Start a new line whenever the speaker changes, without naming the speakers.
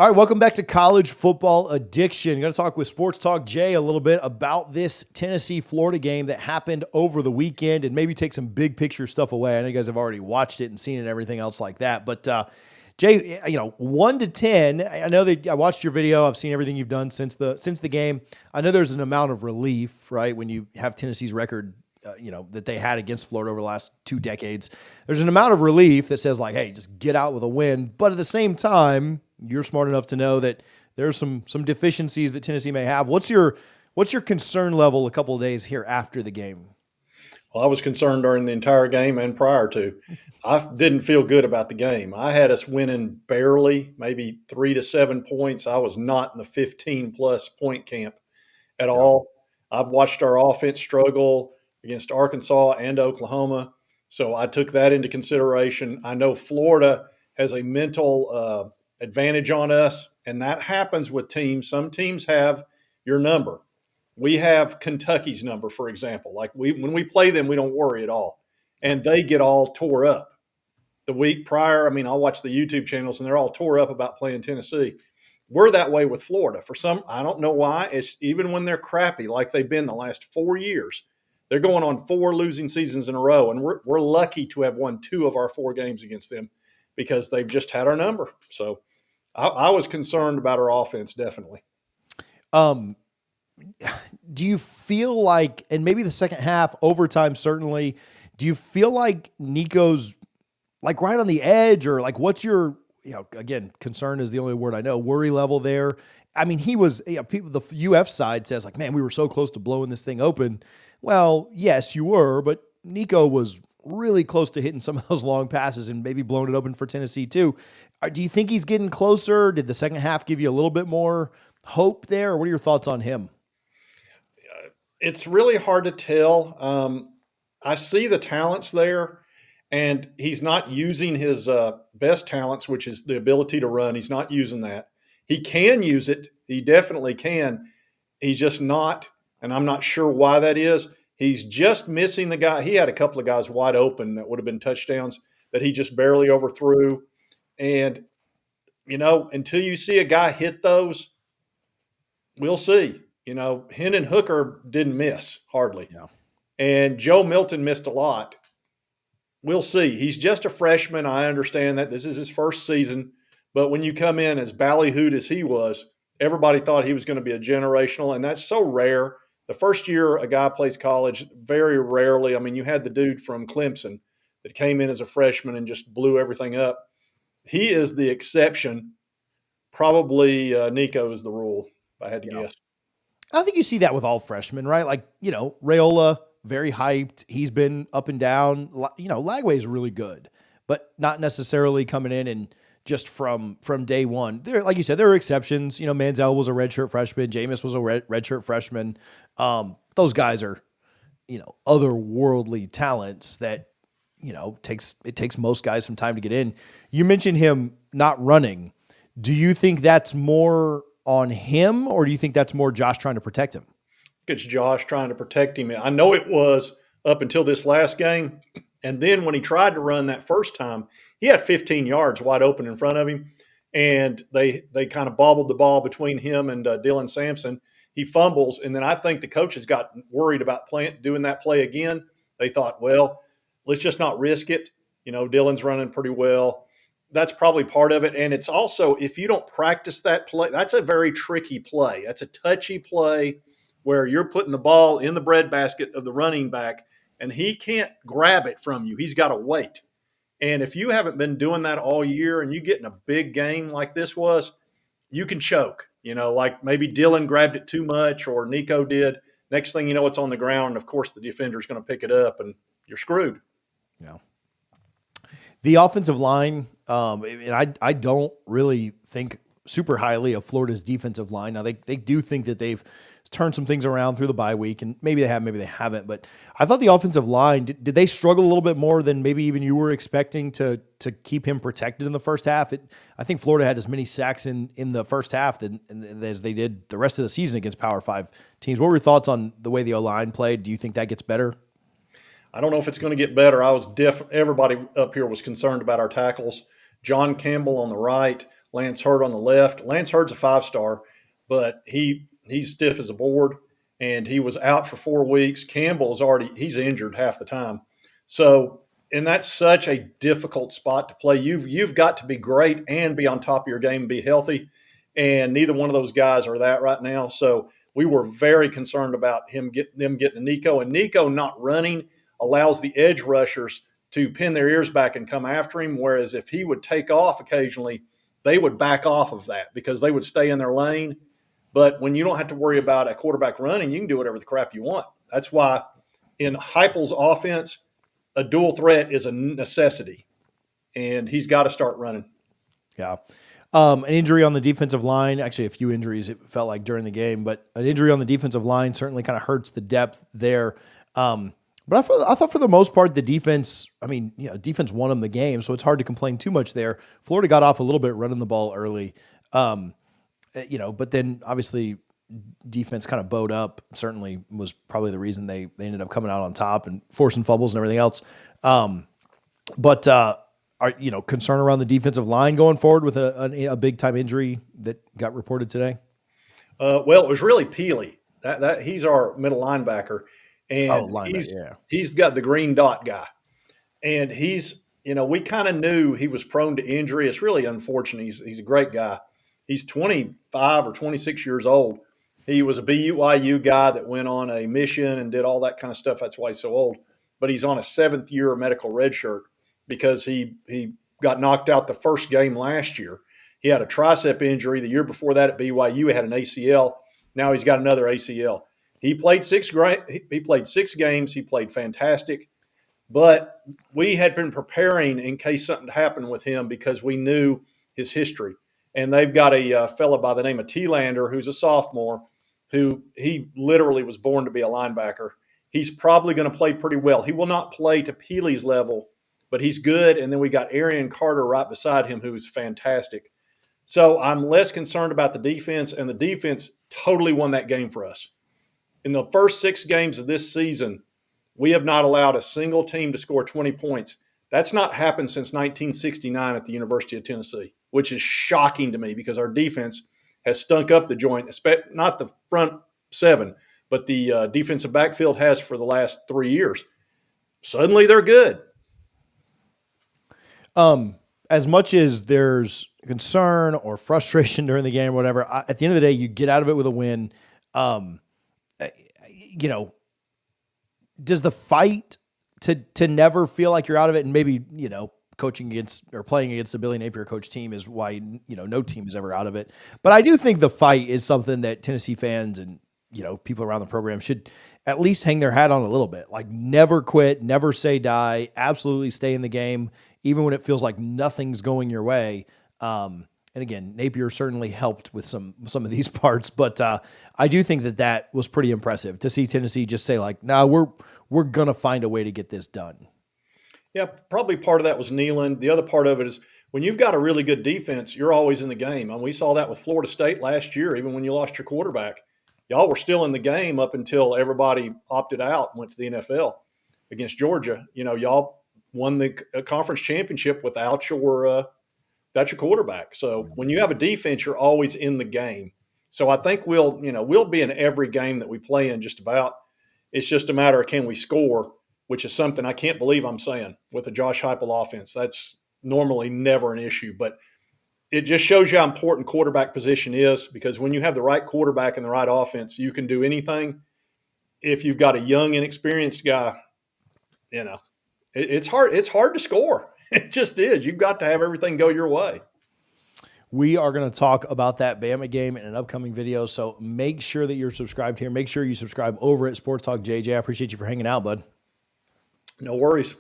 All right, welcome back to College Football Addiction. Going to talk with Sports Talk Jay a little bit about this Tennessee-Florida game that happened over the weekend and maybe take some big picture stuff away. I know you guys have already watched it and seen it and everything else like that. But, Jay, 1 to 10, I know that I watched your video. I've seen everything you've done since the game. I know there's an amount of relief, right, when you have Tennessee's record that they had against Florida over the last 2 decades. There's an amount of relief that says, like, hey, just get out with a win. But at the same time, you're smart enough to know that there's some deficiencies that Tennessee may have. What's your concern level a couple of days here after the game?
Well, I was concerned during the entire game and prior to. I didn't feel good about the game. I had us winning barely, maybe 3 to 7 points. I was not in the 15-plus point camp at all. I've watched our offense struggle against Arkansas and Oklahoma, so I took that into consideration. I know Florida has a mental advantage on us, and that happens with teams. Some teams have your number. We have Kentucky's number, for example. Like when we play them, we don't worry at all, and they get all tore up. The week prior, I'll watch the YouTube channels, and they're all tore up about playing Tennessee. We're that way with Florida. For some, I don't know why. It's even when they're crappy, like they've been the last 4 years. They're going on 4 losing seasons in a row, and we're lucky to have won 2 of our 4 games against them because they've just had our number. So I was concerned about our offense, definitely.
Do you feel like, and maybe the second half, overtime certainly, do you feel like Nico's like right on the edge, or like what's your, again, concern is the only word I know, worry level there? He was, people, the UF side says like, man, we were so close to blowing this thing open. Well, yes, you were, but Nico was really close to hitting some of those long passes and maybe blowing it open for Tennessee too. Do you think he's getting closer? Did the second half give you a little bit more hope there? Or what are your thoughts on him?
It's really hard to tell. I see the talents there, and he's not using his best talents, which is the ability to run. He's not using that. He can use it. He definitely can. He's just not, and I'm not sure why that is. He's just missing the guy. He had a couple of guys wide open that would have been touchdowns that he just barely overthrew. And, until you see a guy hit those, we'll see. Hendon Hooker didn't miss hardly.
Yeah.
And Joe Milton missed a lot. We'll see. He's just a freshman. I understand that. This is his first season. But when you come in as ballyhooed as he was, everybody thought he was going to be a generational, and that's so rare. The first year a guy plays college, very rarely. You had the dude from Clemson that came in as a freshman and just blew everything up. He is the exception. Probably Nico is the rule, if I had to guess.
I think you see that with all freshmen, right? Like, Raiola, very hyped. He's been up and down. Lagway is really good, but not necessarily coming in and just from day one. There, like you said, there are exceptions. Manziel was a redshirt freshman. Jameis was a redshirt freshman. Those guys are, otherworldly talents that, it takes most guys some time to get in. You mentioned him not running. Do you think that's more on him, or do you think that's more Josh trying to protect him?
It's Josh trying to protect him. I know it was up until this last game. And then when he tried to run that first time, he had 15 yards wide open in front of him. And they kind of bobbled the ball between him and Dylan Sampson. He fumbles. And then I think the coaches got worried about doing that play again. They thought, well, let's just not risk it. Dylan's running pretty well. That's probably part of it. And it's also, if you don't practice that play, that's a very tricky play. That's a touchy play where you're putting the ball in the breadbasket of the running back, and he can't grab it from you. He's got to wait. And if you haven't been doing that all year and you get in a big game like this was, you can choke. Like maybe Dylan grabbed it too much or Nico did. Next thing you know, it's on the ground, and of course the defender's going to pick it up, and you're screwed.
Yeah. The offensive line, and I don't really think super highly of Florida's defensive line. Now, they do think that they've turned some things around through the bye week, and maybe they have, maybe they haven't. But I thought the offensive line, did they struggle a little bit more than maybe even you were expecting to keep him protected in the first half? I think Florida had as many sacks in the first half as they did the rest of the season against Power 5 teams. What were your thoughts on the way the O-line played? Do you think that gets better?
I don't know if it's going to get better. Everybody up here was concerned about our tackles. John Campbell on the right, Lance Hurd on the left. Lance Hurd's a 5-star, but he's stiff as a board, and he was out for 4 weeks. Campbell's he's injured half the time. So, and that's such a difficult spot to play. You've got to be great and be on top of your game and be healthy, and neither one of those guys are that right now. So we were very concerned about them getting to Nico, and Nico not running allows the edge rushers to pin their ears back and come after him. Whereas if he would take off occasionally, they would back off of that because they would stay in their lane. But when you don't have to worry about a quarterback running, you can do whatever the crap you want. That's why in Heupel's offense, a dual threat is a necessity, and he's got to start running.
Yeah. An injury on the defensive line, actually a few injuries it felt like during the game, but an injury on the defensive line certainly kind of hurts the depth there. But I thought for the most part, the defense, defense won them the game, so it's hard to complain too much there. Florida got off a little bit running the ball early, but then obviously defense kind of bowed up, certainly was probably the reason they ended up coming out on top and forcing fumbles and everything else. But are concern around the defensive line going forward with a big time injury that got reported today?
Well, it was really Peely. That he's our middle linebacker, and he's got the green dot guy, and we kind of knew he was prone to injury. It's really unfortunate. He's a great guy. He's 25 or 26 years old. He was a BYU guy that went on a mission and did all that kind of stuff. That's why he's so old. But he's on a 7th year medical red shirt because he got knocked out the first game last year. He had a tricep injury. The year before that at BYU, he had an ACL. Now he's got another ACL. He played 6 games. He played fantastic. But we had been preparing in case something happened with him because we knew his history. And they've got a fella by the name of T-Lander who's a sophomore who he literally was born to be a linebacker. He's probably going to play pretty well. He will not play to Peely's level, but he's good. And then we got Arian Carter right beside him who's fantastic. So I'm less concerned about the defense, and the defense totally won that game for us. In the first 6 games of this season, we have not allowed a single team to score 20 points. That's not happened since 1969 at the University of Tennessee, which is shocking to me because our defense has stunk up the joint, not the front 7, but the defensive backfield has for the last 3 years. Suddenly they're good.
As much as there's concern or frustration during the game or whatever, at the end of the day, you get out of it with a win. Does the fight to never feel like you're out of it, and maybe, coaching against or playing against a Billy Napier coach team is why, no team is ever out of it. But I do think the fight is something that Tennessee fans and, people around the program should at least hang their hat on a little bit. Like, never quit, never say die, absolutely stay in the game, even when it feels like nothing's going your way. And again, Napier certainly helped with some of these parts, but I do think that was pretty impressive to see Tennessee just say like, "No, we're going to find a way to get this done."
Yeah, probably part of that was Neyland. The other part of it is when you've got a really good defense, you're always in the game. And we saw that with Florida State last year, even when you lost your quarterback. Y'all were still in the game up until everybody opted out and went to the NFL against Georgia. Y'all won the conference championship without your quarterback. So when you have a defense, you're always in the game. So I think we'll be in every game that we play in just about. It's just a matter of can we score, which is something I can't believe I'm saying with a Josh Heupel offense. That's normally never an issue, but it just shows you how important quarterback position is, because when you have the right quarterback and the right offense, you can do anything. If you've got a young, inexperienced guy, it's hard. It's hard to score. It just is. You've got to have everything go your way.
We are going to talk about that Bama game in an upcoming video, so make sure that you're subscribed here. Make sure you subscribe over at Sports Talk JJ. I appreciate you for hanging out, bud.
No worries.